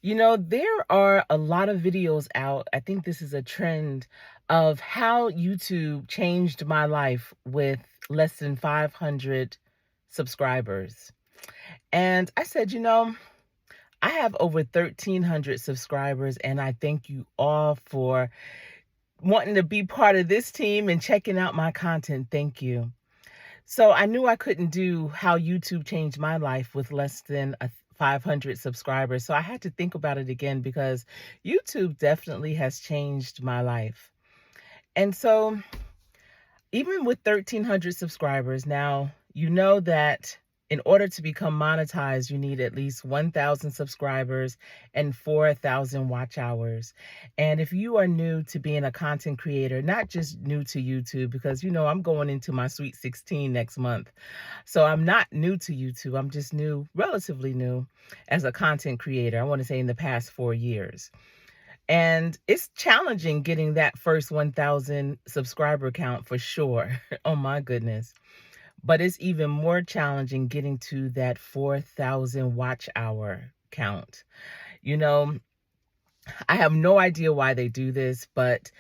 There are a lot of videos out. I think this is a trend of how YouTube changed my life with less than 500 subscribers. And I said, I have over 1,300 subscribers, and I thank you all for wanting to be part of this team and checking out my content. Thank you. So I knew I couldn't do how YouTube changed my life with less than 500 subscribers. So I had to think about it again because YouTube definitely has changed my life. And so even with 1,300 subscribers, now you know that in order to become monetized, you need at least 1,000 subscribers and 4,000 watch hours. And if you are new to being a content creator, not just new to YouTube, because I'm going into my Sweet 16 next month. So I'm not new to YouTube. I'm just new, relatively new as a content creator. I want to say in the past 4 years. And it's challenging getting that first 1,000 subscriber count for sure. Oh my goodness. But it's even more challenging getting to that 4,000 watch hour count. You know, I have no idea why they do this, but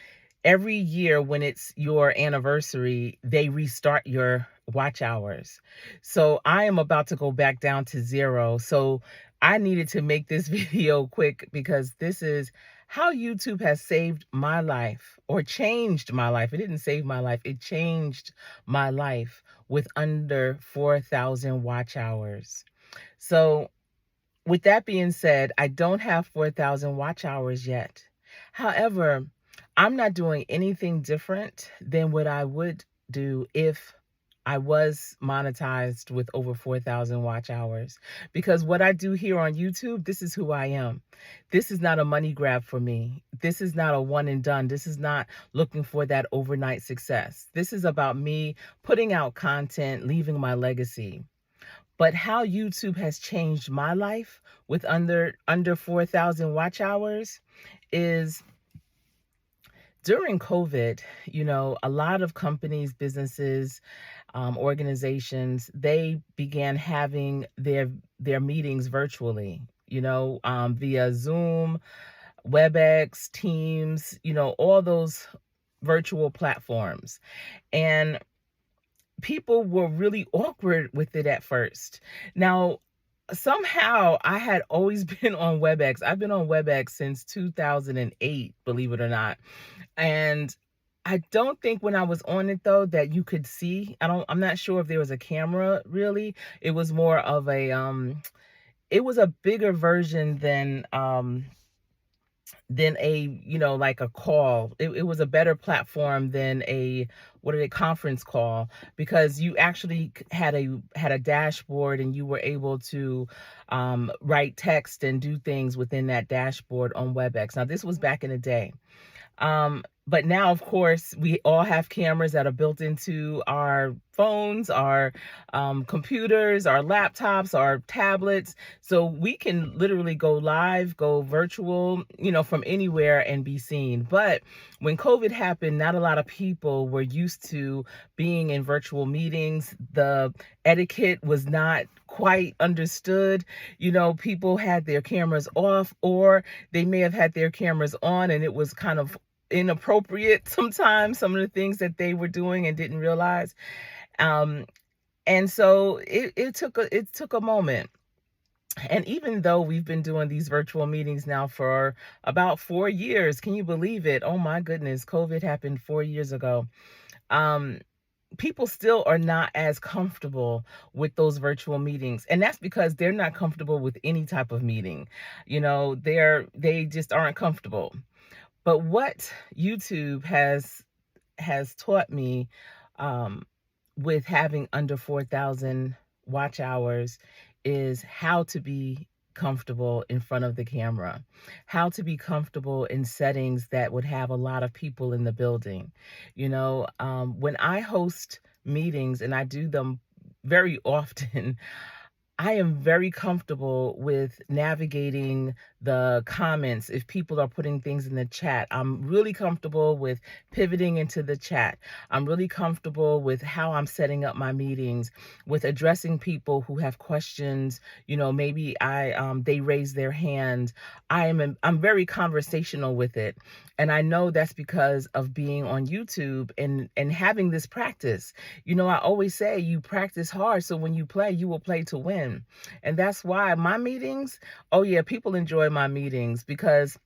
every year when it's your anniversary, they restart your watch hours. So I am about to go back down to 0. So I needed to make this video quick because this is how YouTube has saved my life or changed my life. It didn't save my life. It changed my life with under 4,000 watch hours. So with that being said, I don't have 4,000 watch hours yet. However, I'm not doing anything different than what I would do if I was monetized with over 4,000 watch hours. Because what I do here on YouTube, this is who I am. This is not a money grab for me. This is not a one and done. This is not looking for that overnight success. This is about me putting out content, leaving my legacy. But how YouTube has changed my life with under 4,000 watch hours is during COVID. A lot of companies, businesses, organizations, they began having their meetings virtually, via Zoom, WebEx, Teams, all those virtual platforms. And people were really awkward with it at first. Now, somehow I had always been on WebEx. I've been on WebEx since 2008, believe it or not. And I don't think when I was on it though that you could see. I'm not sure if there was a camera really. It was more of it was a bigger version than like a call. It was a better platform than a conference call, because you actually had a dashboard and you were able to write text and do things within that dashboard on WebEx. Now this was back in the day. But now, of course, we all have cameras that are built into our phones, our computers, our laptops, our tablets. So we can literally go live, go virtual, from anywhere and be seen. But when COVID happened, not a lot of people were used to being in virtual meetings. The etiquette was not quite understood. People had their cameras off, or they may have had their cameras on, and it was kind of inappropriate sometimes, some of the things that they were doing and didn't realize. And so it took a moment. And even though we've been doing these virtual meetings now for about 4 years, can you believe it? Oh my goodness, COVID happened 4 years ago. People still are not as comfortable with those virtual meetings. And that's because they're not comfortable with any type of meeting. They just aren't comfortable. But what YouTube has taught me with having under 4,000 watch hours is how to be comfortable in front of the camera, how to be comfortable in settings that would have a lot of people in the building. When I host meetings, and I do them very often, I am very comfortable with navigating the comments. If people are putting things in the chat, I'm really comfortable with pivoting into the chat. I'm really comfortable with how I'm setting up my meetings, with addressing people who have questions. Maybe they raise their hand. I'm very conversational with it. And I know that's because of being on YouTube and having this practice. I always say you practice hard, so when you play, you will play to win. And that's why my meetings, oh yeah, people enjoy my meetings because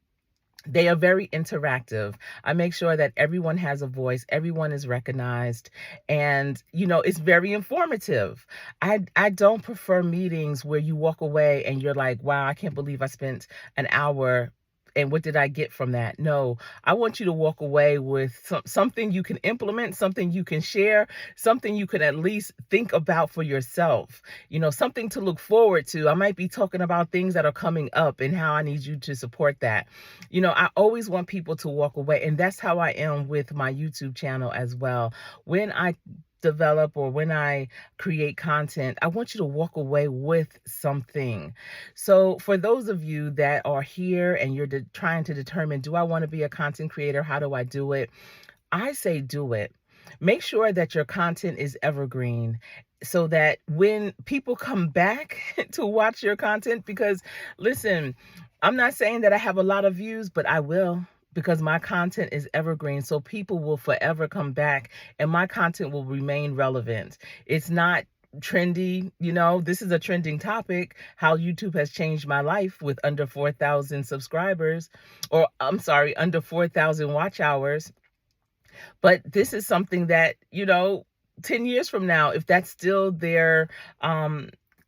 they are very interactive. I make sure that everyone has a voice, everyone is recognized, and it's very informative. I don't prefer meetings where you walk away and you're like, wow, I can't believe I spent an hour and what did I get from that? No, I want you to walk away with something you can implement, something you can share, something you can at least think about for yourself, something to look forward to. I might be talking about things that are coming up and how I need you to support that. I always want people to walk away, and that's how I am with my YouTube channel as well. When I develop or when I create content, I want you to walk away with something. So for those of you that are here and you're trying to determine, do I want to be a content creator? How do I do it? I say do it. Make sure that your content is evergreen so that when people come back to watch your content, because listen, I'm not saying that I have a lot of views, but I will, because my content is evergreen. So people will forever come back and my content will remain relevant. It's not trendy. This is a trending topic, how YouTube has changed my life with under 4,000 subscribers, or I'm sorry, under 4,000 watch hours. But this is something that, 10 years from now, if that's still their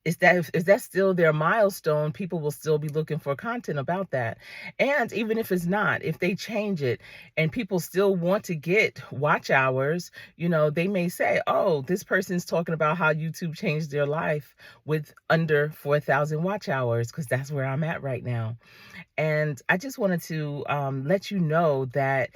is that still their milestone, people will still be looking for content about that. And even if it's not, if they change it and people still want to get watch hours, they may say, oh, this person's talking about how YouTube changed their life with under 4,000 watch hours, because that's where I'm at right now. And I just wanted to let you know that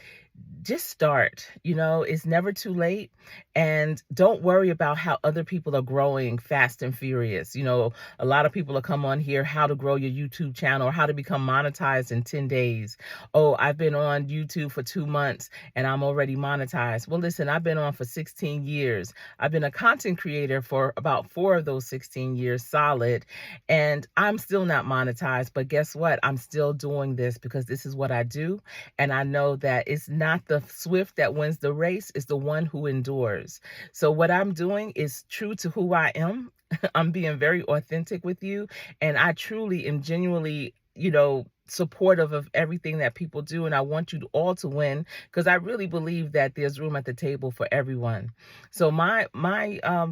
just start. It's never too late. And don't worry about how other people are growing fast and furious. A lot of people will come on here, how to grow your YouTube channel or how to become monetized in 10 days. Oh, I've been on YouTube for 2 months and I'm already monetized. Well, listen, I've been on for 16 years. I've been a content creator for about 4 of those 16 years solid, and I'm still not monetized. But guess what? I'm still doing this because this is what I do. And I know that it's not the swift that wins the race, it's the one who endures. So what I'm doing is true to who I am. I'm being very authentic with you. And I truly am genuinely, supportive of everything that people do. And I want you all to win, because I really believe that there's room at the table for everyone. So my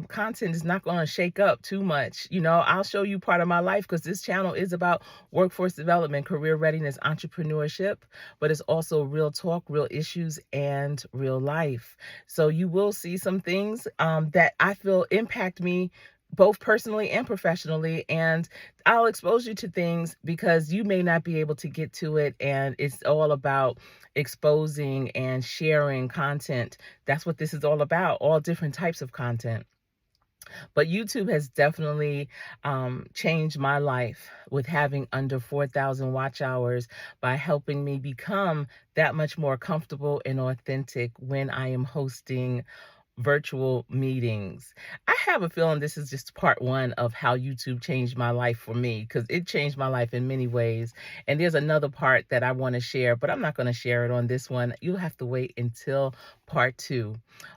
content is not going to shake up too much. I'll show you part of my life, because this channel is about workforce development, career readiness, entrepreneurship, but it's also real talk, real issues, and real life. So you will see some things that I feel impact me both personally and professionally. And I'll expose you to things because you may not be able to get to it. And it's all about exposing and sharing content. That's what this is all about, all different types of content. But YouTube has definitely changed my life with having under 4,000 watch hours by helping me become that much more comfortable and authentic when I am hosting virtual meetings. I have a feeling this is just part one of how YouTube changed my life for me, because it changed my life in many ways. And there's another part that I want to share, but I'm not going to share it on this one. You'll have to wait until part 2.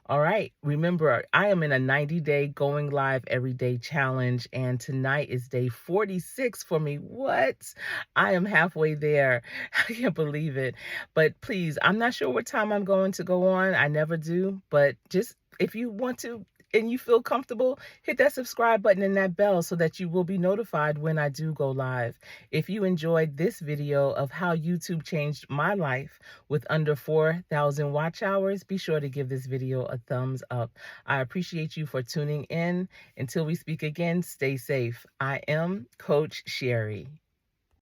All right. Remember, I am in a 90-day going live every day challenge, and tonight is day 46 for me. What? I am halfway there. I can't believe it. But please, I'm not sure what time I'm going to go on. I never do. But just if you want to and you feel comfortable, hit that subscribe button and that bell so that you will be notified when I do go live. If you enjoyed this video of how YouTube changed my life with under 4,000 watch hours, be sure to give this video a thumbs up. I appreciate you for tuning in. Until we speak again, stay safe. I am Coach Sherry.